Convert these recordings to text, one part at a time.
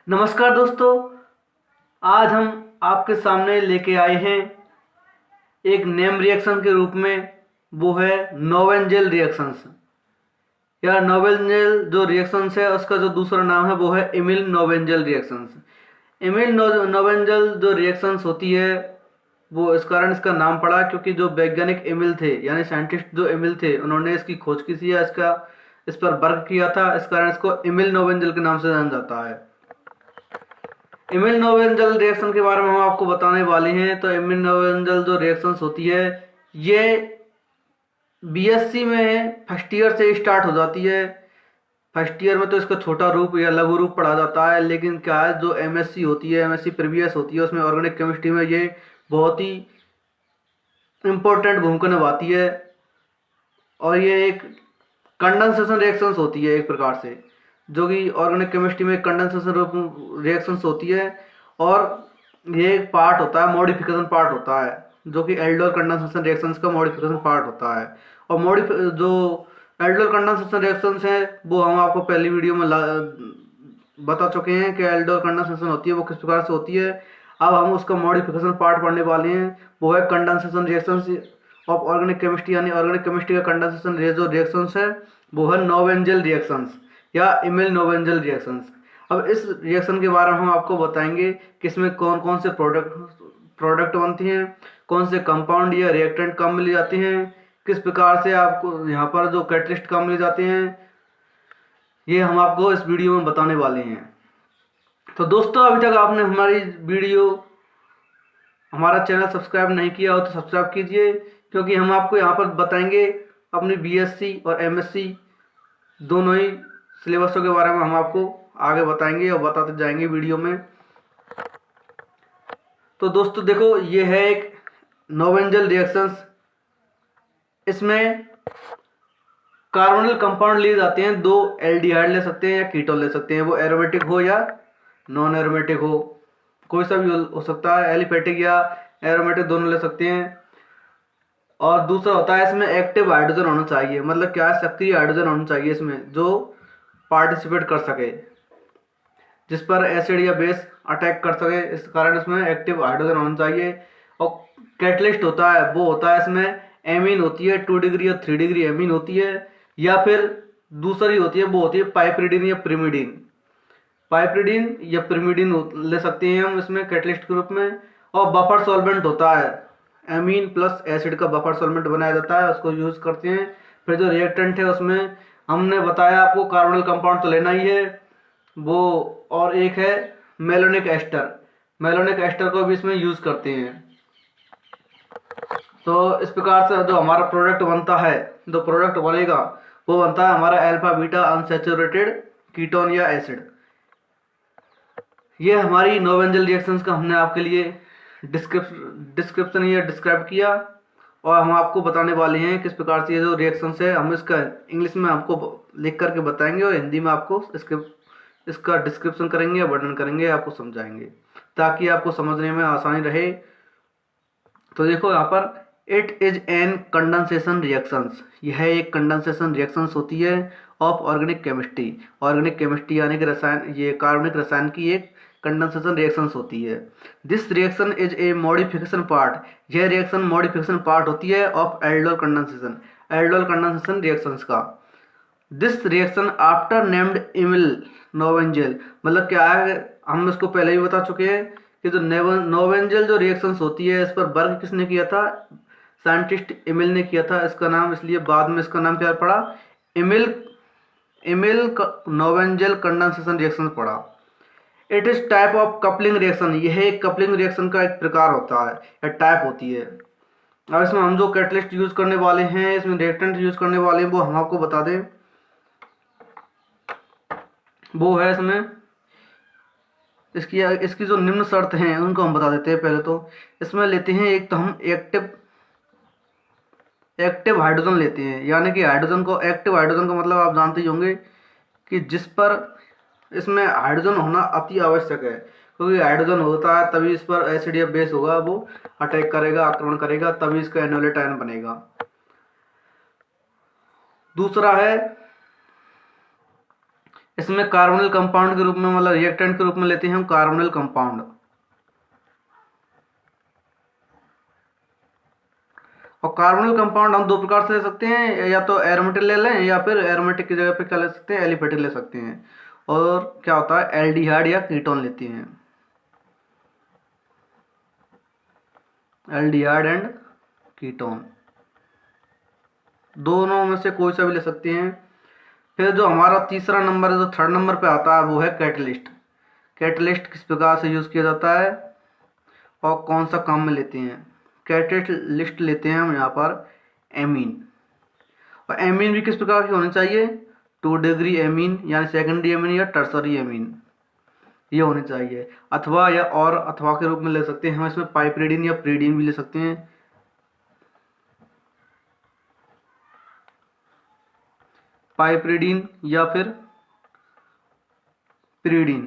नमस्कार दोस्तों। आज हम आपके सामने लेके आए हैं एक नेम रिएक्शन के रूप में। वो है नोवेंजल रिएक्शंस या नोवेंजल जो रिएक्शंस है उसका जो दूसरा नाम है वो है एमिल नोवेंजल रिएक्शंस। एमिल नोवेंजल जो रिएक्शंस होती है वो इस कारण इसका नाम पड़ा क्योंकि जो वैज्ञानिक एमिल थे यानी साइंटिस्ट जो एमिल थे उन्होंने इसकी खोज की थी या इस पर वर्क किया था। इस कारण इसको एमिल नोवेंजल के नाम से जाना जाता है। इमिल नोवेंजल रिएक्शन के बारे में हम आपको बताने वाले हैं। तो इमिल नोवेंजल जो रिएक्शंस होती है ये बीएससी में फर्स्ट ईयर से स्टार्ट हो जाती है। फर्स्ट ईयर में तो इसका छोटा रूप या लघु रूप पढ़ा जाता है, लेकिन क्या है जो एमएससी होती है, एमएससी प्रीवियस होती है, उसमें ऑर्गेनिक केमिस्ट्री में ये बहुत ही इम्पोर्टेंट भूमिका निभाती है। और ये एक कंडेंसेशन रिएक्शंस होती है एक प्रकार से, जो कि ऑर्गेनिक केमिस्ट्री में कंडेंसेशन रिएक्शंस होती है। और ये एक पार्ट होता है, मॉडिफिकेशन पार्ट होता है, जो कि एल्डोल कंडेंसेशन रिएक्शंस का मॉडिफिकेशन पार्ट होता है। और जो एल्डोल कंडेंसेशन रिएक्शंस है वो हम आपको पहली वीडियो में बता चुके हैं कि एल्डोल कंडेंसेशन होती है वो किस प्रकार से होती है। अब हम उसका मॉडिफिकेशन पार्ट पढ़ने वाले हैं, वो है condensation reactions of organic chemistry. यानी ऑर्गेनिक केमिस्ट्री का कंडेंसेशन जो रिएक्शंस है वो है नोवेंजल रिएक्शंस या इमिल नोवेंजल रिएक्शंस। अब इस रिएक्शन के बारे में हम आपको बताएंगे कि इसमें कौन कौन से प्रोडक्ट बनती हैं, कौन से कंपाउंड या रिएक्टेंट कम मिले जाते हैं, किस प्रकार से आपको यहाँ पर जो कैटलिस्ट कम मिले जाते हैं, ये हम आपको इस वीडियो में बताने वाले हैं। तो दोस्तों, अभी तक आपने हमारा चैनल सब्सक्राइब नहीं किया हो तो सब्सक्राइब कीजिए, क्योंकि हम आपको यहाँ पर बताएंगे अपनी बीएससी और एमएससी दोनों ही सिलेबसों के बारे में हम आपको आगे बताएंगे और बताते जाएंगे वीडियो में। तो दोस्तों देखो, ये है एक नोवेंजल रिएक्शंस। इसमें कार्बोनिल कंपाउंड लिए जाते हैं, दो एल्डिहाइड ले सकते हैं या कीटोन ले सकते हैं, वो एरोमेटिक हो या नॉन एरोमेटिक हो, कोई सा भी हो सकता है, एलिफेटिक या एरोमेटिक दोनों ले सकते हैं। और दूसरा होता है इसमें एक्टिव हाइड्रोजन होना चाहिए, मतलब क्या है, सक्रिय हाइड्रोजन होना चाहिए इसमें जो पार्टिसिपेट कर सके, जिस पर एसिड या बेस अटैक कर सके। इस कारण इसमें एक्टिव हाइड्रोजन होना चाहिए। और कैटलिस्ट होता है वो होता है इसमें एमीन होती है, 2 डिग्री या 3 डिग्री एमीन होती है, या फिर दूसरी होती है वो होती है पाइपरिडीन या प्रिमिडीन। पाइपरिडीन या प्रिमिडीन ले सकते हैं हम इसमें कैटलिस्ट के रूप में। और बफर सॉल्वेंट होता है, एमीन प्लस एसिड का बफर सॉल्वेंट बनाया जाता है, उसको यूज करते हैं। फिर जो रिएक्टेंट है उसमें हमने बताया आपको कार्बोनिल कंपाउंड तो लेना ही है वो, और एक है मेलोनिक एस्टर। मेलोनिक एस्टर को भी इसमें यूज करते हैं। तो इस प्रकार से जो हमारा प्रोडक्ट बनता है, जो प्रोडक्ट बनेगा वो बनता है हमारा अल्फा बीटा अनसैचुरेटेड कीटोन या एसिड। ये हमारी नोवेंजल रिएक्शंस का हमने आपके लिए डिस्क्रिप्शन या डिस्क्राइब किया, और हम आपको बताने वाले हैं किस प्रकार से ये जो रिएक्शंस है हम इसका इंग्लिश में आपको लिख करके बताएंगे और हिंदी में आपको इसका डिस्क्रिप्शन करेंगे, वर्णन करेंगे, आपको समझाएंगे ताकि आपको समझने में आसानी रहे। तो देखो यहाँ पर it is an condensation reactions, यह एक कंडेंसेशन रिएक्शंस होती है of organic chemistry. Organic chemistry यानी कि रसायन, ये कार्बनिक रसायन की एक कंडेंसेशन रिएक्शंस होती है। This reaction is a modification part, यह रिएक्शन मॉडिफिकेशन पार्ट होती है of aldol condensation, aldol condensation reactions का। This reaction after named Emil Knoevenagel, मतलब क्या है, हम इसको पहले ही बता चुके हैं कि जो नोवेंजल जो रिएक्शंस होती है इस पर वर्क किसने किया था, साइंटिस्ट इमिल ने किया था। इसका नाम इसलिए बाद में इसका नाम क्या पड़ा, इमिल इमिल नोवेंजल कंडेंसेशन रिएक्शन पड़ा। It is type of coupling reaction, यह एक कपलिंग रिएक्शन का एक प्रकार होता है या टाइप होती है। अब इसमें हम जो कैटलिस्ट यूज करने वाले हैं, इसमें रिएक्टेंट यूज करने वाले हैं, वो हम आपको बता दें। वो है इसमें इसकी जो निम्न शर्त हैं उनको हम बता देते हैं। पहले तो इसमें लेते हैं, एक तो हम एक्टिव हाइड्रोजन लेते हैं, यानी कि हाइड्रोजन को, एक्टिव हाइड्रोजन का मतलब आप जानते ही होंगे कि जिस पर इसमें हाइड्रोजन होना अति आवश्यक है, क्योंकि हाइड्रोजन होता है तभी इस पर एसिड या बेस होगा, वो अटैक करेगा, आक्रमण करेगा, तभी इसका एनोलेट आयन बनेगा। दूसरा है इसमें कार्बोनिल कंपाउंड के रूप में, मतलब रिएक्टेंट के रूप में लेते हैं हम कार्बोनिल कंपाउंड। और कार्बोनिल कंपाउंड हम दो प्रकार से ले सकते हैं, या तो एरोमेटिक ले लें या फिर एरोमेटिक की जगह पे क्या ले सकते हैं, एलिफेटिक ले सकते हैं। और क्या होता है, एल्डिहाइड या कीटोन लेते हैं, एल्डिहाइड एंड कीटोन, दोनों में से कोई सा भी ले सकते हैं। फिर जो हमारा तीसरा नंबर है, जो थर्ड नंबर पे आता है, वो है कैटलिस्ट। कैटलिस्ट किस प्रकार से यूज़ किया जाता है और कौन सा काम में लेते हैं। कैटलिस्ट लेते हैं हम यहाँ पर एमीन, और एमीन भी किस प्रकार की होनी चाहिए, 2 डिग्री एमीन, यानी सेकेंडरी एमीन या टर्सरी एमीन, ये होनी चाहिए। अथवा या और अथवा के रूप में ले सकते हैं हम इसमें पाइपरीडीन या प्रीडीन भी ले सकते हैं। पाइपरीडीन या फिर प्रीडीन,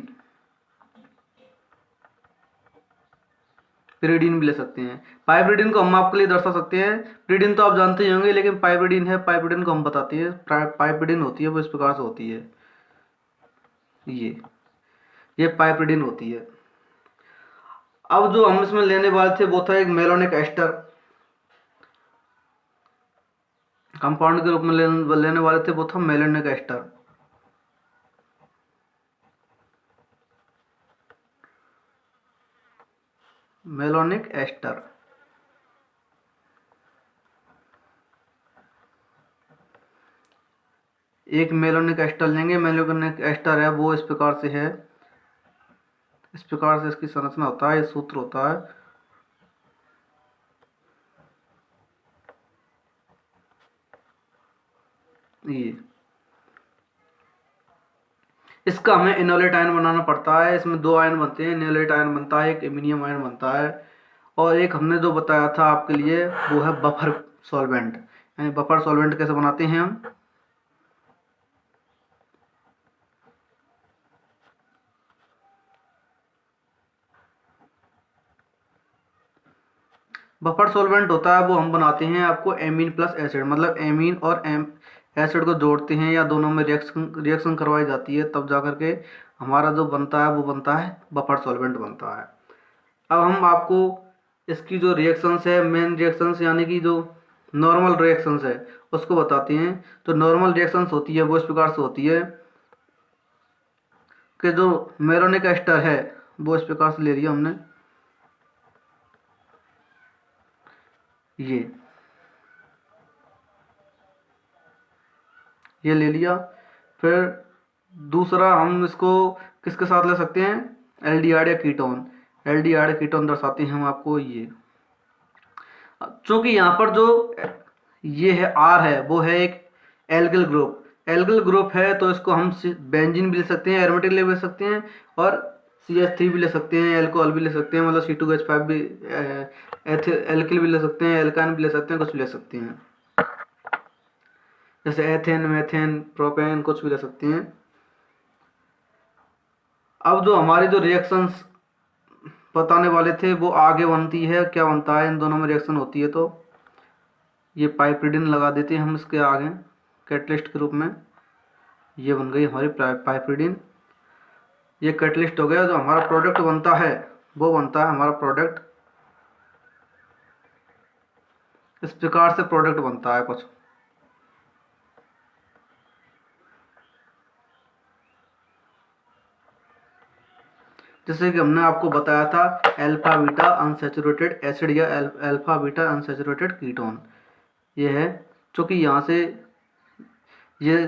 प्रीडीन भी ले सकते हैं। पाइपरीडीन को हम आपके लिए दर्शा सकते हैं, प्रीडीन तो आप जानते ही होंगे, लेकिन पाइपरीडीन है, पाइपरीडीन को हम बताते हैं। पाइपरीडीन होती है वो इस प्रकार से होती है, ये पाइपरीडीन होती है। अब जो हम इसमें लेने वाले थे वो था एक मेलोनिक एस्टर, कंपाउंड के रूप में लेने वाले थे वो था मेलोनिक एस्टर। मेलोनिक एस्टर, एक मेलोनिक एस्टर लेंगे। मेलोनिक एस्टर है वो इस प्रकार से है, इस प्रकार से इसकी संरचना होता है, ये सूत्र होता है। ये इसका हमें इनोलेट आयन बनाना पड़ता है। इसमें 2 आयन बनते हैं, इनोलेट आयन बनता है, एक एमिनियम आयन बनता है, और एक हमने जो बताया था आपके लिए वो है बफर सॉल्वेंट। यानी बफर सॉल्वेंट कैसे बनाते हैं हम, बफर सॉल्वेंट होता है वो हम बनाते हैं आपको एमीन प्लस एसिड, मतलब एमीन और एसिड को जोड़ते हैं या दोनों में रिएक्शन करवाई जाती है, तब जा करके हमारा जो बनता है वो बनता है बफर सॉल्वेंट बनता है। अब हम आपको इसकी जो रिएक्शंस है, मेन रिएक्शंस यानी कि जो नॉर्मल रिएक्शंस है उसको बताते हैं। तो नॉर्मल रिएक्शंस होती है वो इस प्रकार से होती है कि जो मेलोनिक एस्टर है वो इस प्रकार से ले लिया हमने, ये ले लिया। फिर दूसरा हम इसको किसके साथ ले सकते हैं, एल्डिहाइड या कीटोन। एल्डिहाइड या कीटोन दर्शाते हैं हम आपको ये, चूंकि यहाँ पर जो ये है आर है वो है एक एल्गिल ग्रुप, एल्गिल ग्रुप है तो इसको हम बेंजीन भी ले सकते हैं, एरोमेटिक ले सकते हैं, और CH3 भी ले सकते हैं, एल्कोहल भी ले सकते हैं, मतलब C2H5 भी, एल्किल भी ले सकते हैं, एल्काइन भी ले सकते हैं, कुछ भी ले सकते हैं, जैसे एथेन, मेथेन, प्रोपेन, कुछ भी ले सकते हैं। अब जो हमारी जो रिएक्शंस बताने वाले थे वो आगे बनती है, क्या बनता है, इन दोनों में रिएक्शन होती है तो ये पाइपरीडीन लगा देते हैं हम इसके आगे कैटलिस्ट के रूप में, ये बन गई हमारी पाइपरीडीन। ये कैटलिस्ट हो गया। जो हमारा प्रोडक्ट बनता है वो बनता है हमारा प्रोडक्ट, इस प्रकार से प्रोडक्ट बनता है कुछ। जैसे कि हमने आपको बताया था अल्फा बीटा अनसैचुरेटेड एसिड या अल्फा बीटा अनसैचुरेटेड कीटोन, ये है। चूँकि यहाँ से ये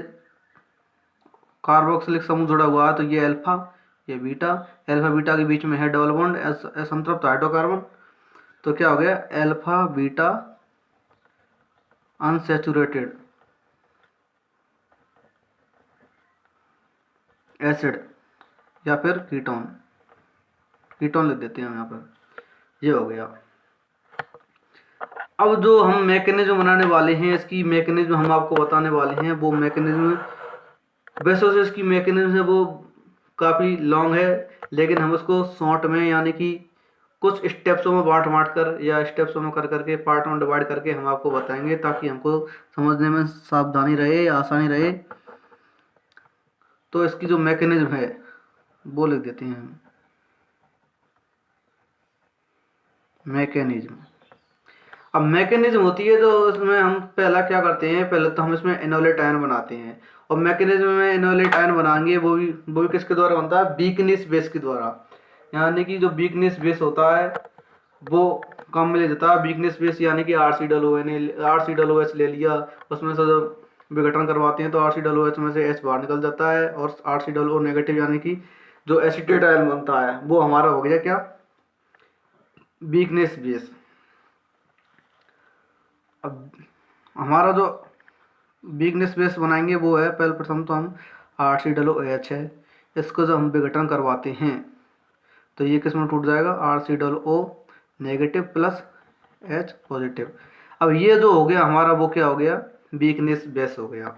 कार्बोक्सिलिक समूह जुड़ा हुआ है तो ये अल्फा, ये बीटा, अल्फा बीटा के बीच में है डबल बॉन्ड असंतृप्त हाइड्रोकार्बन, तो क्या हो गया, अल्फा बीटा अनसैचुरेटेड एसिड या फिर कीटोन, कीटोन लिख देते हैं हम यहाँ पर, ये हो गया। अब जो हम मैकेनिज्म बनाने वाले हैं, इसकी मैकेनिज्म हम आपको बताने वाले हैं। वो मैकेनिज्म वैसे तो इसकी मैकेनिज्म है वो काफ़ी लॉन्ग है, लेकिन हम उसको शॉर्ट में यानी कि कुछ स्टेप्सों में बांट कर या स्टेप्सों में कर करके पार्ट में डिवाइड करके हम आपको बताएंगे, ताकि हमको समझने में सावधानी रहे, आसानी रहे। तो इसकी जो मैकेनिज्म है वो लिख देते हैं हम। मैकेनिज्म, अब मैकेनिज्म होती है तो उसमें हम पहला क्या करते हैं, पहले तो हम इसमें इनोलेट आयन बनाते हैं। और मैकेनिज्म में इनोलेट आयन बनाएंगे वो भी किसके द्वारा बनता है, वीकनेस बेस के द्वारा। यानी कि जो वीकनेस बेस होता है वो काम में ले जाता है। वीकनेस बेस यानी कि RCOOH ले लिया, उसमें से जब विघटन करवाते हैं तो RCOOH में से H बाहर निकल जाता है, और RCOO नेगेटिव यानी कि जो एसीटेट आयन बनता है वो हमारा हो गया क्या, वीकनेस बेस। अब हमारा जो वीकनेस बेस बनाएंगे वो है, पहले प्रथम तो हम RCOOH है, इसको जब हम विघटन करवाते हैं तो ये किस में टूट जाएगा, RCOO negative plus H positive. अब ये जो हो गया हमारा वो क्या हो गया, वीकनेस बेस हो गया।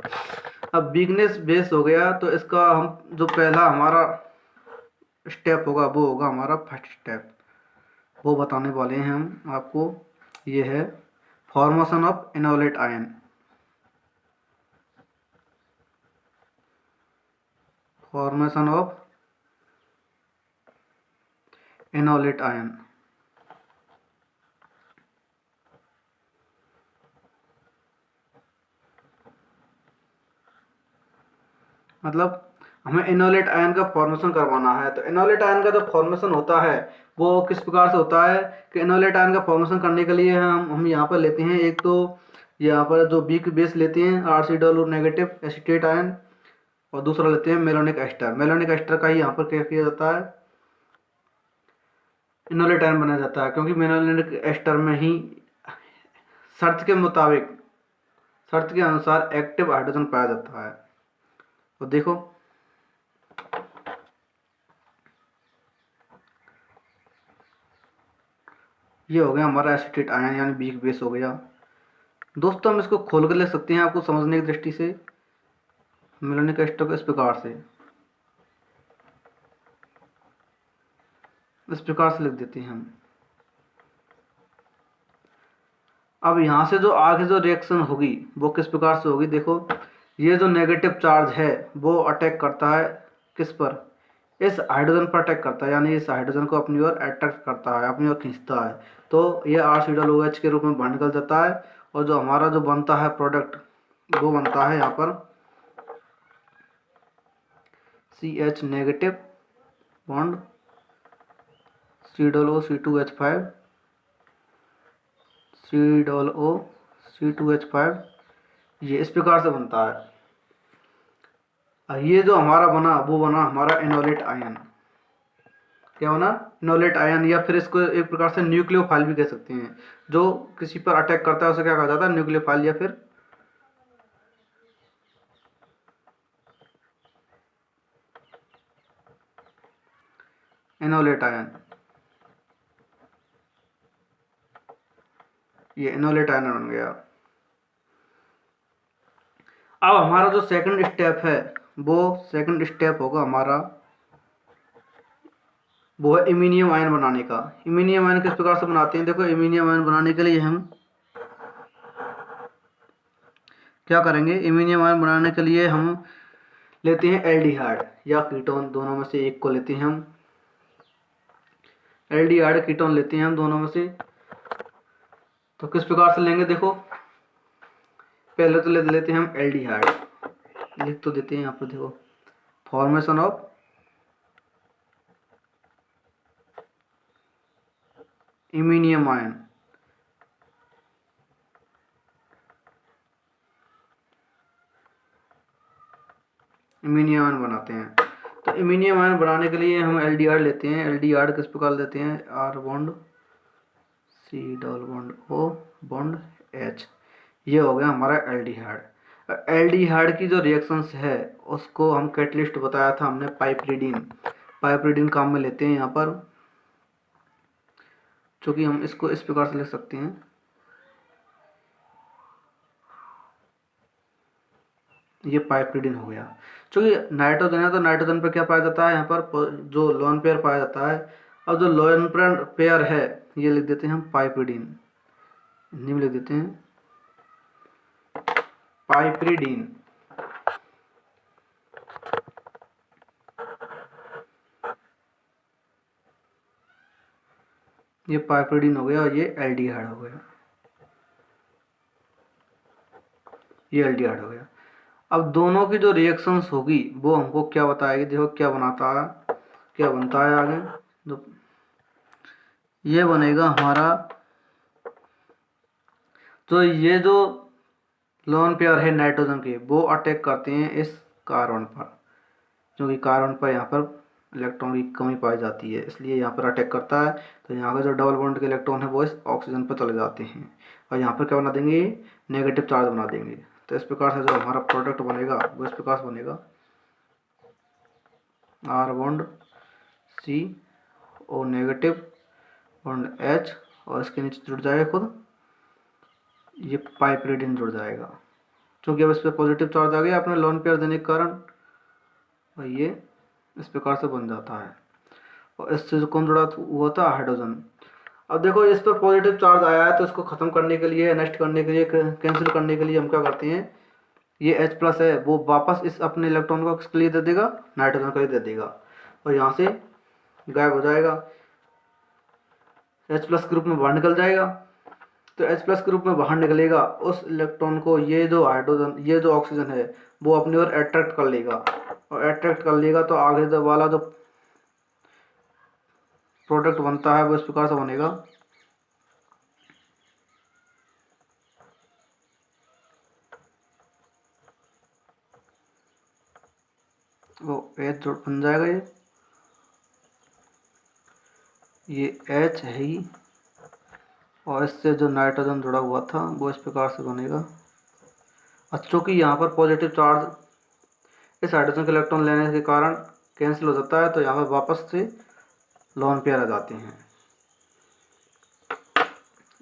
अब वीकनेस बेस हो गया तो इसका हम जो पहला हमारा स्टेप होगा वो होगा हमारा फर्स्ट स्टेप, वो बताने वाले हैं हम आपको। ये है formation of enolate ion. Formation of enolate ion, मतलब हमें इनोलेट आयन का फॉर्मेशन करवाना है। तो इनोलेट आयन का जो फॉर्मेशन होता है वो किस प्रकार से होता है कि इनोलेट आयन का फॉर्मेशन करने के लिए हम यहाँ पर लेते हैं, एक तो यहाँ पर जो वीक बेस लेते हैं RCOO नेगेटिव एसीटेट आयन, और दूसरा लेते हैं मेलोनिक एस्टर। मेलोनिक एस्टर का ही यहाँ पर क्या किया जाता है, इनोलेट आयन बनाया जाता है, क्योंकि मेलोनिक एस्टर में ही शर्त के मुताबिक, शर्त के अनुसार एक्टिव हाइड्रोजन पाया जाता है। तो देखो ये हो गया हमारा एसीटेट आयन यानी वीक बेस हो गया। दोस्तों हम इसको खोल कर ले सकते हैं आपको समझने की दृष्टि से। मेलोनिक एस्टर को इस प्रकार से लिख देते हैं हम। अब यहाँ से जो आगे जो रिएक्शन होगी वो किस प्रकार से होगी, देखो ये जो नेगेटिव चार्ज है वो अटैक करता है किस पर, इस हाइड्रोजन पर अटैक करता है, यानी इस हाइड्रोजन को अपनी ओर अट्रैक्ट करता है, अपनी ओर खींचता है। तो ये RCOOH के रूप में बाहर निकल जाता है, और जो हमारा जो बनता है प्रोडक्ट वो बनता है यहाँ पर CH negative bond COO C2H5, ये इस प्रकार से बनता है। ये जो हमारा बना वो बना हमारा इनोलेट आयन। क्या बना, इनोलेट आयन, या फिर इसको एक प्रकार से न्यूक्लियोफाइल भी कह सकते हैं। जो किसी पर अटैक करता है उसे क्या कहा जाता है, न्यूक्लियोफाइल या फिर इनोलेट आयन। ये इनोलेट आयन बन गया। अब हमारा जो सेकंड स्टेप है वो सेकंड स्टेप होगा हमारा, वो है इमीनियम आयन बनाने का। इमीनियम आयन किस प्रकार से बनाते हैं, देखो इमीनियम आयन बनाने के लिए हम क्या करेंगे, इमीनियम आयन बनाने के लिए हम लेते हैं एल्डिहाइड या कीटोन, दोनों में से एक को लेते हैं हम। एल्डिहाइड कीटोन लेते हैं हम दोनों में से। तो किस प्रकार से लेंगे, देखो पहले तो ले लेते हैं हम एल्डिहाइड, लिख तो देते हैं यहाँ पर, देखो formation of iminium ion. Iminium ion बनाते हैं। तो इमीनियम आयन बनाने के लिए हम एल्डिहाइड लेते हैं। एल्डिहाइड किस प्रकार लेते हैं, R bond C double bond O bond H, ये हो गया हमारा एल्डिहाइड। एल्डिहाइड की जो रिएक्शंस है उसको हम कैटलिस्ट बताया था हमने, पाइपरीडीन। पाइपरीडीन काम में लेते हैं यहाँ पर, चूँकि हम इसको इस प्रकार से लिख सकते हैं, ये पाइपरीडीन हो गया। चूँकि नाइट्रोजन है तो नाइट्रोजन पर क्या पाया जाता है, यहाँ पर जो लोन पेयर पाया जाता है। अब जो लोन पेयर है ये लिख देते हैं हम पाइपरीडीन, हिंदी में लिख देते हैं पाइपरीडीन। ये पाइपरीडीन हो गया और ये एल्डिहाइड हो गया, ये एल्डिहाइड हो गया। अब दोनों की जो रिएक्शंस होगी वो हमको क्या बताएगी, देखो क्या बनाता है, क्या बनता है आगे। तो ये बनेगा हमारा, तो ये जो लोन पेयर है नाइट्रोजन के, वो अटैक करते हैं इस कार्बन पर, क्योंकि कार्बन पर यहाँ पर इलेक्ट्रॉन की कमी पाई जाती है, इसलिए यहाँ पर अटैक करता है। तो यहाँ का जो डबल बॉन्ड के इलेक्ट्रॉन है वो इस ऑक्सीजन पर चले जाते हैं और यहाँ पर क्या बना देंगे, नेगेटिव चार्ज बना देंगे। तो इस प्रकार से जो हमारा प्रोडक्ट बनेगा वो इस प्रकार से बनेगा, R bond C O negative bond H, और इसके नीचे जुड़ जाएगा खुद ये पाइपरीडीन जुड़ जाएगा, क्योंकि अब इस पर पॉजिटिव चार्ज आ गया अपने लोन पेयर देने के कारण, और ये इस प्रकार से बन जाता है। और इससे जो कौन जुड़ा हुआ था, हाइड्रोजन। अब देखो इस पर पॉजिटिव चार्ज आया है, तो इसको ख़त्म करने के लिए, नष्ट करने के लिए, कैंसिल करने के लिए हम क्या करते हैं, ये H प्लस है वो वापस इस अपने इलेक्ट्रॉन को किसके लिए दे देगा, नाइट्रोजन को ही दे देगा, और यहाँ से गायब हो जाएगा, H प्लस ग्रुप में बाहर निकल जाएगा। तो H प्लस ग्रुप में बाहर निकलेगा, उस इलेक्ट्रॉन को ये जो हाइड्रोजन, ये जो ऑक्सीजन है वो अपनी ओर अट्रैक्ट कर लेगा, और अट्रैक्ट कर लेगा तो आगे जो वाला जो प्रोडक्ट बनता है वो इस प्रकार से बनेगा, वो H जोड़ बन जाएगा, ये H है ही, और इससे जो नाइट्रोजन जुड़ा हुआ था वो इस प्रकार से बनेगा। चूँकि यहाँ पर पॉजिटिव चार्ज इस हाइड्रोजन के इलेक्ट्रॉन लेने के कारण कैंसिल हो जाता है, तो यहाँ पर वापस से लोन पेयर आ जाते हैं।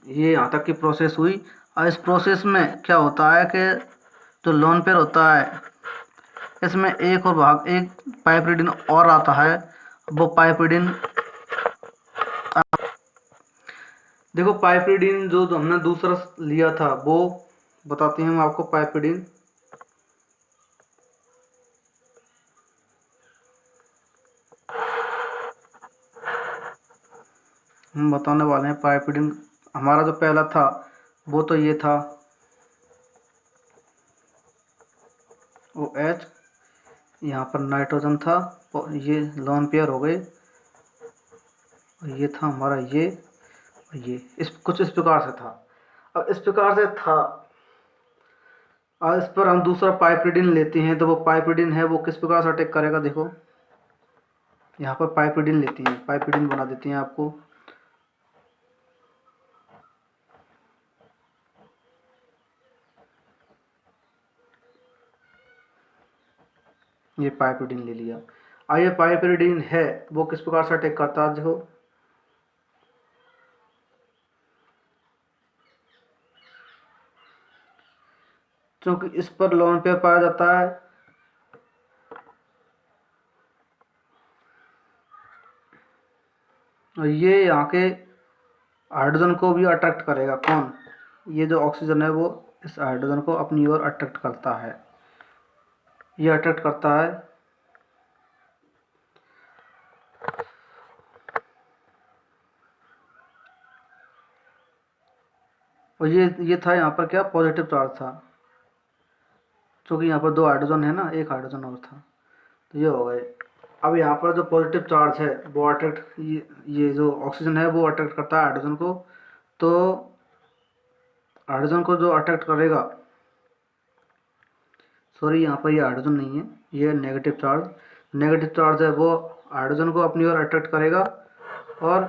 ये यहाँ तक की प्रोसेस हुई। और इस प्रोसेस में क्या होता है कि जो लोन पेयर होता है इसमें एक और भाग, एक पाइपरीडीन और आता है। वो पाइपरीडीन, देखो पाइपरीडीन जो हमने दूसरा लिया था वो बताते हैं हम आपको। पाइपरीडीन हम बताने वाले हैं। पाइपरीडीन हमारा जो पहला था वो तो ये था ओ एच, यहाँ पर नाइट्रोजन था, और ये लोन पेयर हो गए, और ये था हमारा ये इस कुछ इस प्रकार से था। अब इस प्रकार से था, और इस पर हम दूसरा पाइपरीडीन लेते हैं, तो वो पाइपरीडीन है वो किस प्रकार से अटैक करेगा, देखो यहाँ पर पाइपरीडीन लेते हैं, पाइपरीडीन बना देते हैं आपको, ये पाइपरीडीन ले लिया। अब ये पाइपरीडीन है वो किस प्रकार से अटैक करता है, देखो क्योंकि इस पर लोन पेयर पाया जाता है, और ये यहाँ के हाइड्रोजन को भी अट्रैक्ट करेगा, कौन, ये जो ऑक्सीजन है वो इस हाइड्रोजन को अपनी ओर अट्रैक्ट करता है, ये अट्रैक्ट करता है। और ये था यहाँ पर क्या, पॉजिटिव चार्ज था, क्योंकि यहाँ पर दो हाइड्रोजन है ना, एक हाइड्रोजन और था, तो ये हो गए। अब यहाँ पर जो पॉजिटिव चार्ज है वो अट्रैक्ट, ये जो ऑक्सीजन है वो अट्रैक्ट करता है हाइड्रोजन को, तो हाइड्रोजन को जो अट्रैक्ट करेगा, सॉरी यहाँ पर ये हाइड्रोजन नहीं है, ये नेगेटिव चार्ज है, वो हाइड्रोजन को अपनी ओर अट्रैक्ट करेगा, और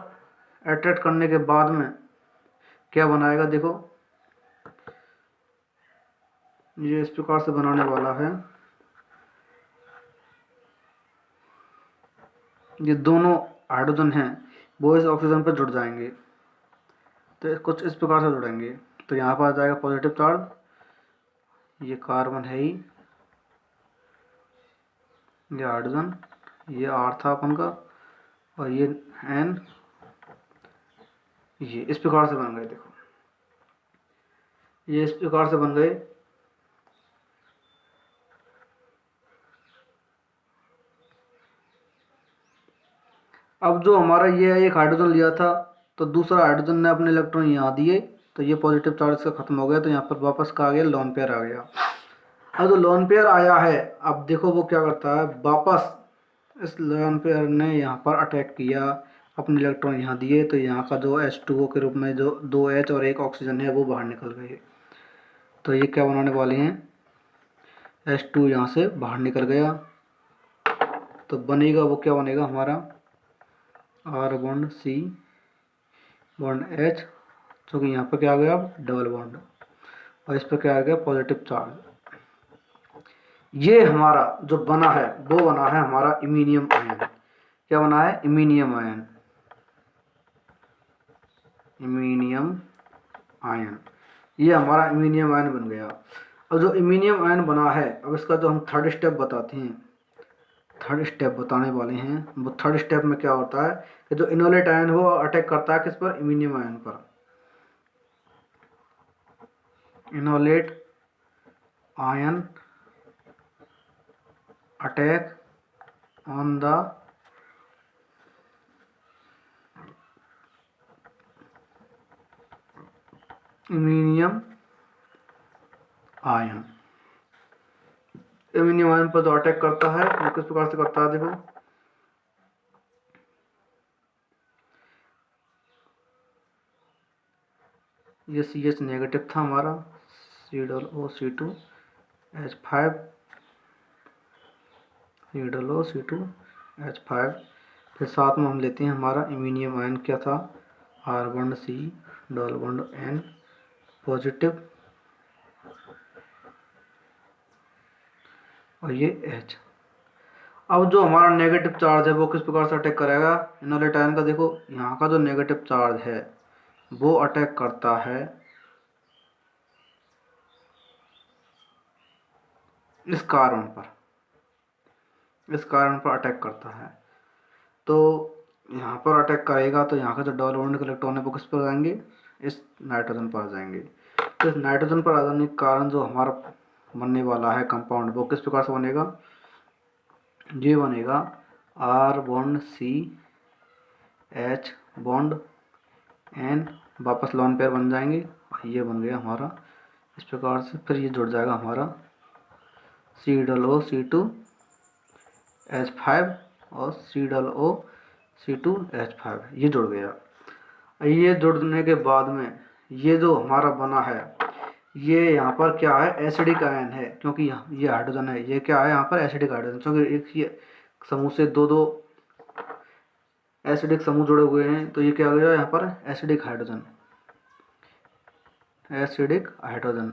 अट्रैक्ट करने के बाद में क्या बनाएगा, देखो ये इस प्रकार से बनाने वाला है, ये दोनों हाइड्रोजन हैं वो इस ऑक्सीजन पर जुड़ जाएंगे, तो कुछ इस प्रकार से जुड़ेंगे, तो यहाँ पर आ जाएगा पॉजिटिव चार्ज, ये कार्बन है ही, ये हाइड्रोजन, ये आर था अपन का, और ये एन, ये इस प्रकार से बन गए, देखो ये इस प्रकार से बन गए। अब जो हमारा ये एक हाइड्रोजन लिया था तो दूसरा हाइड्रोजन ने अपने इलेक्ट्रॉन यहाँ दिए, तो ये पॉजिटिव चार्ज का खत्म हो गया, तो यहाँ पर वापस का आ गया लोन पेयर आ गया। अब जो लोन पेयर आया है, अब देखो वो क्या करता है, वापस इस लोन पेयर ने यहाँ पर अटैक किया, अपने इलेक्ट्रॉन यहाँ दिए, तो यहाँ का जो H2O के रूप में जो 2 H और 1 ऑक्सीजन है वो बाहर निकल गए। तो ये क्या बनाने वाले हैं, H2 यहाँ से बाहर निकल गया, तो बनेगा वो क्या बनेगा हमारा R bond C bond H, जो कि यहाँ पर क्या आ गया अब डबल बॉन्ड, और इस पर क्या आ गया पॉजिटिव चार्ज। ये हमारा जो बना है वो बना है हमारा इमीनियम आयन। क्या बना है, इमीनियम आयन, इमीनियम आयन, ये हमारा इमीनियम आयन बन गया। अब जो इमीनियम आयन बना है, अब इसका जो हम थर्ड स्टेप बताते हैं, थर्ड स्टेप बताने वाले हैं, वो थर्ड स्टेप में क्या होता है कि जो इनोलेट आयन वो अटैक करता है किस पर, इमीनियम आयन पर। Enolate ion attack on the iminium ion. Iminium ion पर जो अटैक करता है वो किस प्रकार से करता है, देखो ये CH नेगेटिव था हमारा, C2H5, C2H5, फिर साथ में हम लेते हैं हमारा इमीनियम आयन क्या था, R bond C double bond N positive, और ये H। अब जो हमारा नेगेटिव चार्ज है वो किस प्रकार से अटैक करेगा, इनोलेट आयन का देखो यहाँ का जो नेगेटिव चार्ज है वो अटैक करता है इस कार्बन पर, इस कार्बन पर अटैक करता है, तो यहाँ पर अटैक करेगा, तो यहाँ का जो डबल बॉन्ड के इलेक्ट्रॉन है वो किस पर जाएंगे, इस नाइट्रोजन पर आ जाएंगे। तो इस नाइट्रोजन पर आ जाने के कारण जो हमारा बनने वाला है कंपाउंड वो किस प्रकार से बनेगा, ये बनेगा R bond C H bond N, वापस लॉन पेयर बन जाएंगे, ये बन गया हमारा इस प्रकार से। फिर ये जुड़ जाएगा हमारा C2H5 और C2H5, ये जुड़ गया। ये जुड़ने के बाद में ये जो हमारा बना है, ये यहाँ पर क्या है, एसिडिक आयन है, क्योंकि ये हाइड्रोजन है, ये क्या है यहाँ पर एसिडिक हाइड्रोजन, क्योंकि एक ये समूह से दो दो एसिडिक समूह जुड़े हुए हैं, तो ये क्या हो गया यहाँ पर एसिडिक हाइड्रोजन, एसिडिक हाइड्रोजन,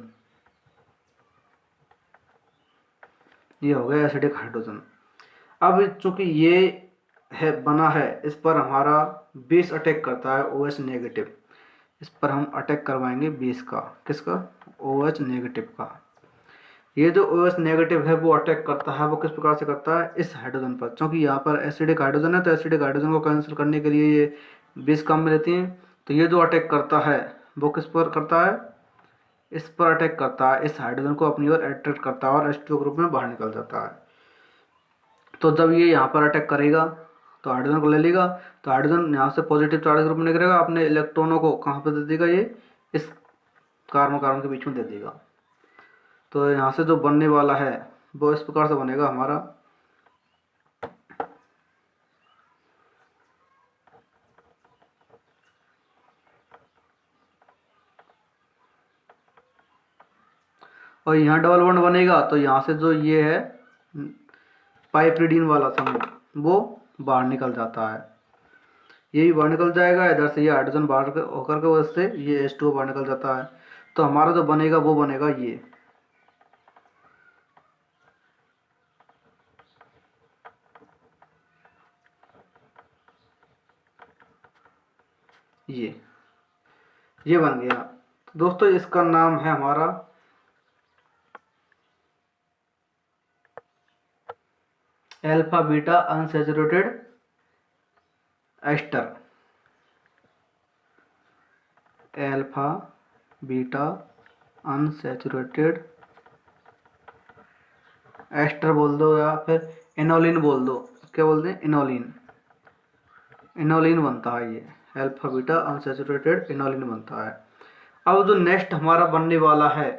ये हो गया एसिडिक हाइड्रोजन। अब चूंकि ये है बना है, इस पर हमारा बेस अटैक करता है OH नेगेटिव, इस पर हम अटैक करवाएंगे बेस का, किसका, OH नेगेटिव का। ये जो OH नेगेटिव है वो अटैक करता है, वो किस प्रकार से करता है, इस हाइड्रोजन पर, क्योंकि यहाँ पर एसिडिक हाइड्रोजन है, तो एसिडिक हाइड्रोजन को कैंसिल करने के लिए ये बेस काम में लेती हैं। तो ये जो अटैक करता है वो किस पर करता है, इस पर अटैक करता है, इस हाइड्रोजन को अपनी ओर अट्रैक्ट करता है और H2O ग्रुप में बाहर निकल जाता है। तो जब ये यहाँ पर अटैक करेगा तो हाइड्रोजन को ले लेगा, तो हाइड्रोजन यहाँ से पॉजिटिव चार्ज ग्रुप में निकलेगा, अपने इलेक्ट्रॉनों को कहाँ पर दे देगा, ये इस कार्बन कार्बन के बीच में दे देगा। तो यहाँ से जो बनने वाला है वो इस प्रकार से बनेगा हमारा और यहाँ डबल बॉन्ड बनेगा, तो यहाँ से जो ये है पाइपरीडीन वाला समूह वो बाहर निकल जाता है, ये भी बाहर निकल जाएगा, इधर से ये हाइड्रोजन बाहर होकर के वजह से ये H2O बाहर निकल जाता है। तो हमारा जो बनेगा वो बनेगा ये बन गया। तो दोस्तों इसका नाम है हमारा alpha beta unsaturated ester, alpha beta unsaturated ester बोल दो या फिर इनोलिन बोल दो, क्या बोलते हैं, इनोलिन, इनोलिन बनता है ये अल्फा बीटा अनसैचुरेटेड इनोलिन बनता है। अब जो नेक्स्ट हमारा बनने वाला है,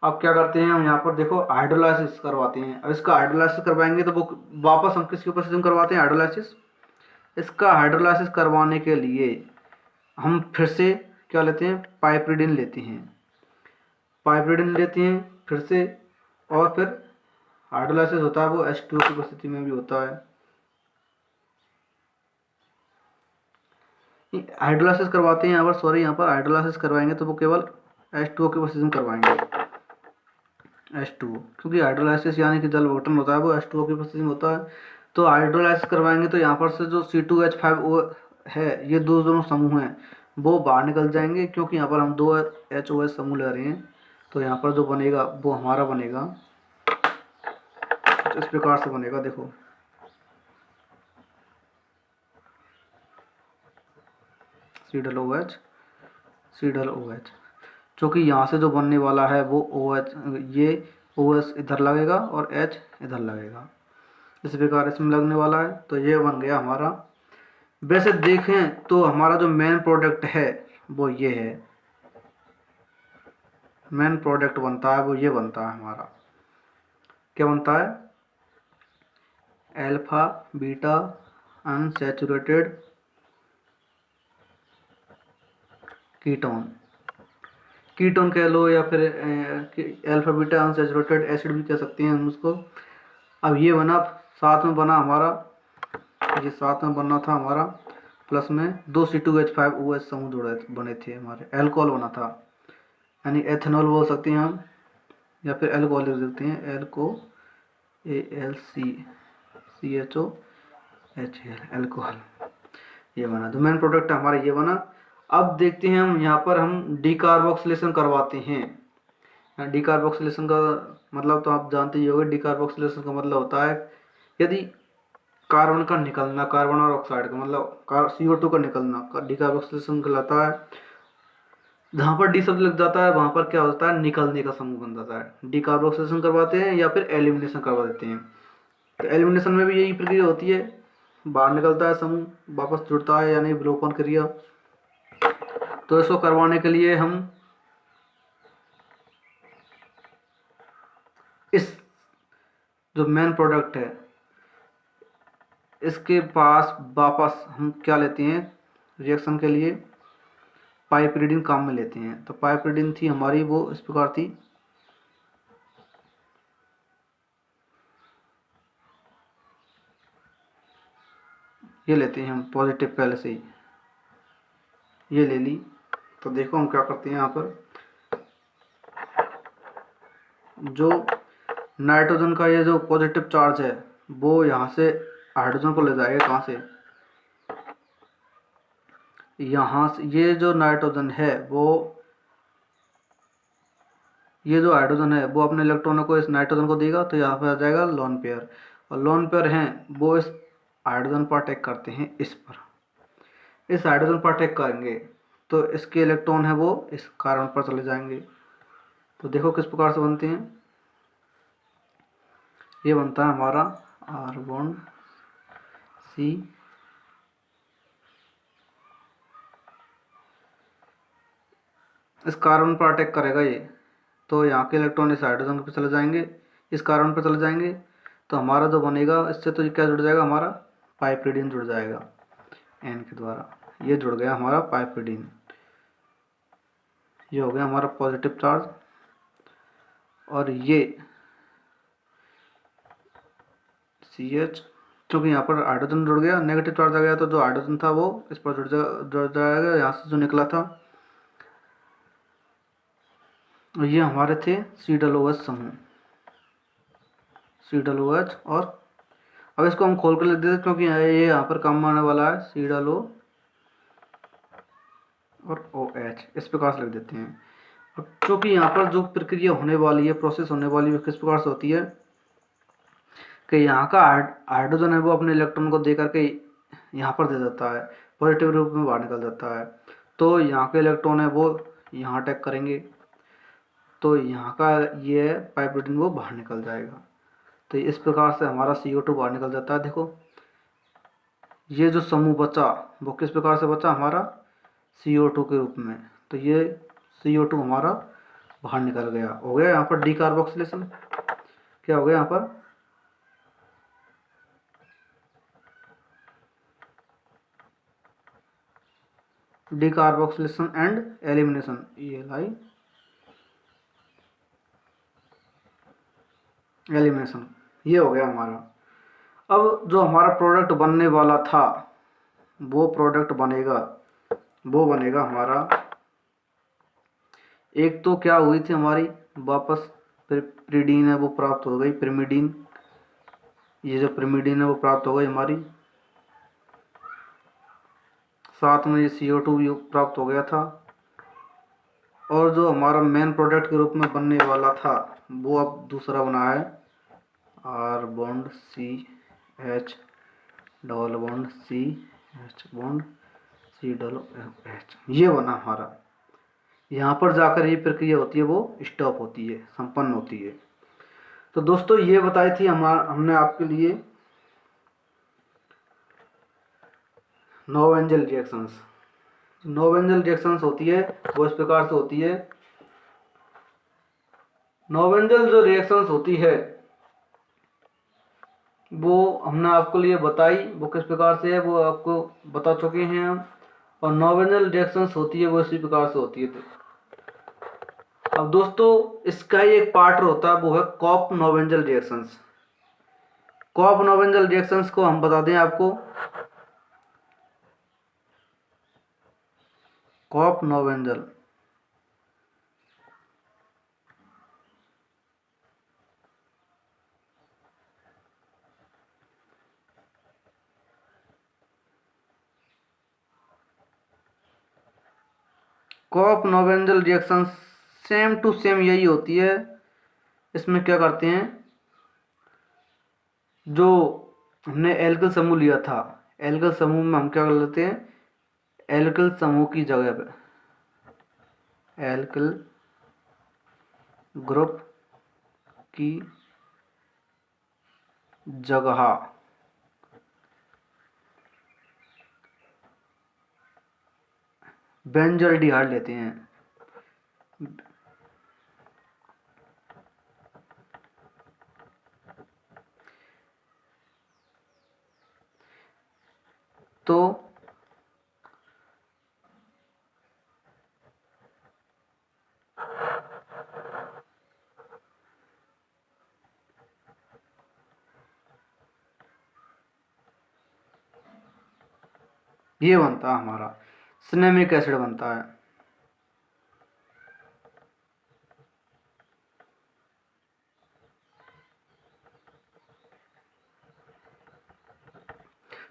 अब क्या करते हैं हम यहाँ पर देखो हाइड्रोलाइसिस करवाते हैं। अब इसका हाइड्रोलाइसिस करवाएंगे तो वो वापस हम किसके ऊपर सिस्टम करवाते हैं हाइड्रोलाइसिस। इसका हाइड्रोलाइसिस करवाने के लिए हम फिर से क्या लेते हैं, पाइपरीडिन लेते हैं। पाइपरीडिन लेते हैं फिर से, और फिर हाइड्रोलाइसिस होता है वो H2O की उपस्थिति में भी होता है। हाइड्रोलाइसिस करवाते हैं यहाँ पर, सॉरी यहाँ पर हाइड्रोलाइसिस करवाएंगे तो वो केवल H2O की उपस्थिति में करवाएंगे। H2O, क्योंकि हाइड्रोलाइसिस यानी कि जल विघटन होता है वो H2O की उपस्थिति में होता है। तो हाइड्रोलाइसिस करवाएंगे तो यहाँ पर से जो C2H5O है, ये दो दोनों समूह हैं वो बाहर निकल जाएंगे, क्योंकि यहाँ पर हम दो HOH समूह ले रहे हैं। तो यहाँ पर जो बनेगा वो हमारा बनेगा कुछ इस प्रकार से बनेगा, देखो C OH, क्योंकि यहाँ से जो बनने वाला है वो OH, ये OH इधर लगेगा और H इधर लगेगा, इस प्रकार इसमें लगने वाला है। तो ये बन गया हमारा। वैसे देखें तो हमारा जो मेन प्रोडक्ट है वो ये है, मेन प्रोडक्ट बनता है वो ये बनता है हमारा, क्या बनता है, alpha beta unsaturated ketone, ketone कह लो या फिर अल्फा बीटा अनसैचुरेटेड एसिड भी कह सकते हैं हम उसको। अब ये बना, साथ में बना हमारा, ये साथ में बनना था हमारा, प्लस में दो C2H5OH समूह जुड़े बने थे हमारे, एल्कोहल बना था, यानी एथेनॉल बोल सकते हैं हम, या फिर एल्कोहल लिख सकते हैं, ALCCHOHL, एल्कोहल, ये बना। तो मेन प्रोडक्ट हमारा ये बना। अब देखते हैं हम यहाँ पर हम डीकार्बोक्सिलेशन करवाते हैं। डीकार्बोक्सिलेशन का मतलब तो आप जानते ही होंगे, डीकार्बोक्सिलेशन का मतलब होता है यदि कार्बन का निकलना, कार्बन और ऑक्साइड का मतलब CO2 का निकलना, डीकार्बोक्सिलेशन कहलाता है। जहाँ पर डी शब्द लग जाता है वहाँ पर क्या होता है, निकलने का समूह बन जाता है। डीकार्बोक्सिलेशन करवाते हैं या फिर एलिमिनेशन करवा देते हैं। तो एलिमिनेशन में भी यही प्रक्रिया होती है, बाहर निकलता है समूह, वापस जुड़ता है यानी विलोपन क्रिया। तो इसको करवाने के लिए हम इस जो मेन प्रोडक्ट है इसके पास वापस हम क्या लेते हैं रिएक्शन के लिए, पाइपरीडिन काम में लेते हैं। तो पाइपरीडिन थी हमारी वो इस प्रकार थी, ये लेते हैं हम पॉजिटिव पहले से ही, ये ले ली। तो देखो हम क्या करते हैं यहाँ पर, जो नाइट्रोजन का ये जो पॉजिटिव चार्ज है वो यहाँ से हाइड्रोजन को ले जाएगा, कहाँ से, यहाँ से। ये जो नाइट्रोजन है वो, ये जो हाइड्रोजन है वो अपने इलेक्ट्रॉनों को इस नाइट्रोजन को देगा, तो यहाँ पर आ जाएगा लोन पेयर, और लोन पेयर हैं वो इस हाइड्रोजन पर अटैक करते हैं, इस पर, इस हाइड्रोजन पर अटैक करेंगे तो इसके इलेक्ट्रॉन है वो इस कार्बन पर चले जाएंगे। तो देखो किस प्रकार से बनते हैं, ये बनता है हमारा R बॉन्ड C, इस कार्बन पर अटैक करेगा ये, तो यहाँ के इलेक्ट्रॉन इस हाइड्रोजन पर चले जाएंगे, इस कार्बन पर चले जाएंगे। तो हमारा जो बनेगा इससे तो क्या जुड़ जाएगा, हमारा पाइपरीडिन जुड़ जाएगा N के द्वारा, ये जुड़ गया हमारा पाइपरीडिन, ये हो गया हमारा पॉजिटिव चार्ज। और ये CH, क्योंकि यहाँ पर हाइड्रोजन जुड़ गया, नेगेटिव चार्ज आ गया, तो जो हाइड्रोजन था वो इस पर जुड़ जाएगा, यहाँ से जो निकला था। ये हमारे थे COOH समूह, COOH। और अब इसको हम खोल कर लिख देते क्योंकि ये यहाँ पर काम आने वाला है, COO और OH, इस प्रकार से लिख देते हैं। और क्योंकि यहाँ पर जो प्रक्रिया होने वाली है, प्रोसेस होने वाली है, किस प्रकार से होती है कि यहाँ का हाइड्रोजन है वो अपने इलेक्ट्रॉन को दे करके यहाँ पर दे देता है, पॉजिटिव रूप में बाहर निकल जाता है। तो यहाँ के इलेक्ट्रॉन है वो यहाँ अटैक करेंगे, तो यहाँ का ये पाइपरीडिन वो बाहर निकल जाएगा। तो इस प्रकार से हमारा CO2 बाहर निकल जाता है। देखो ये जो समूह बचा वो किस प्रकार से बचा हमारा, CO2 के रूप में। तो ये CO2 हमारा बाहर निकल गया। हो गया यहाँ पर डीकार्बोक्सिलेशन। क्या हो गया यहाँ पर, डीकार्बोक्सिलेशन एंड एलिमिनेशन, एलिमिनेशन, ये हो गया हमारा। अब जो हमारा प्रोडक्ट बनने वाला था वो प्रोडक्ट बनेगा, वो बनेगा हमारा, एक तो क्या हुई थी हमारी वापस प्रीडीन है वो प्राप्त हो गई, प्रिमिडीन, ये जो प्रिमिडीन है वो प्राप्त हो गई हमारी, साथ में ये CO2 भी प्राप्त हो गया था। और जो हमारा मेन प्रोडक्ट के रूप में बनने वाला था वो अब दूसरा बना है, R bond CH double bond CH bond C double H, ये बना हमारा। यहाँ पर जाकर ये प्रक्रिया होती है वो स्टॉप होती है, संपन्न होती है। तो दोस्तों ये बताई थी हमने आपके लिए नोवेंजल रिएक्शंस। नोवेंजल रिएक्शंस होती है वो इस प्रकार से होती है। नोवेंजल जो रिएक्शंस होती है वो हमने आपको लिए बताई, वो किस प्रकार से है वो आपको बता चुके हैं हम। और नोवेंजल रिएक्शंस होती है वो इसी प्रकार से होती है। अब दोस्तों इसका ही एक पार्ट होता है वो है Cope Knoevenagel reactions. Cope Knoevenagel reactions को हम बता दें आपको, Cope Knoevenagel Cope Knoevenagel reaction same to same यही होती है। इसमें क्या करते हैं, जो हमने एल्किल समूह लिया था, एल्किल समूह में हम क्या कर लेते हैं, एल्किल समूह की जगह पे एल्किल ग्रुप की जगह बेंजल्डिहाइड लेते हैं। तो ये बनता है हमारा सिनेमिक एसिड बनता है।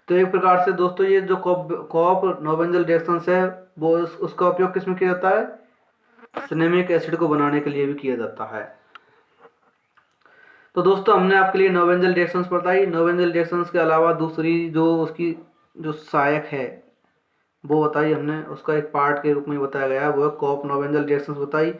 तो एक प्रकार से दोस्तों ये जो कॉप नोवेंजल रिएक्शंस है वो उसका उपयोग किस में किया जाता है, सिनेमिक एसिड को बनाने के लिए भी किया जाता है। तो दोस्तों हमने आपके लिए नोवेंजल रिएक्शंस बताई। नोवेंजल रिएक्शंस के अलावा दूसरी जो उसकी जो सहायक है वो बताई हमने, उसका एक पार्ट के रूप में बताया गया है, वो है कॉप नोवेंजल रिएक्शंस बताई।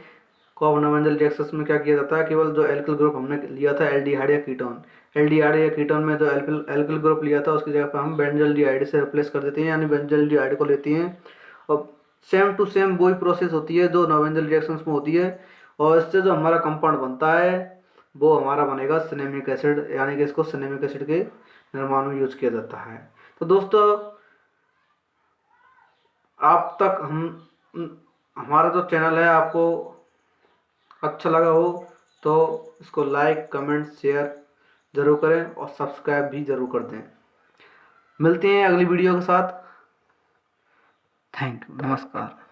कॉप नोवेंजल रिएक्शंस में क्या किया जाता है, केवल जो एल्किल ग्रुप हमने लिया था एल्डिहाइड या कीटोन, एल्डिहाइड या कीटोन में जो एल्किल ग्रुप लिया था उसकी जगह पर हम बेंजल्डिहाइड से रिप्लेस कर देते हैं, यानी बेंजल्डिहाइड को लेते हैं। और सेम टू सेम वही प्रोसेस होती है जो नोवेंजल रिएक्शंस में होती है। और इससे जो हमारा कंपाउंड बनता है वो हमारा बनेगा सिनेमिक एसिड, यानी कि इसको सिनेमिक एसिड के निर्माण में यूज किया जाता है। तो दोस्तों आप तक हमारा जो चैनल है आपको अच्छा लगा हो तो इसको लाइक कमेंट शेयर ज़रूर करें और सब्सक्राइब भी ज़रूर कर दें। मिलते हैं अगली वीडियो के साथ। थैंक यू, नमस्कार।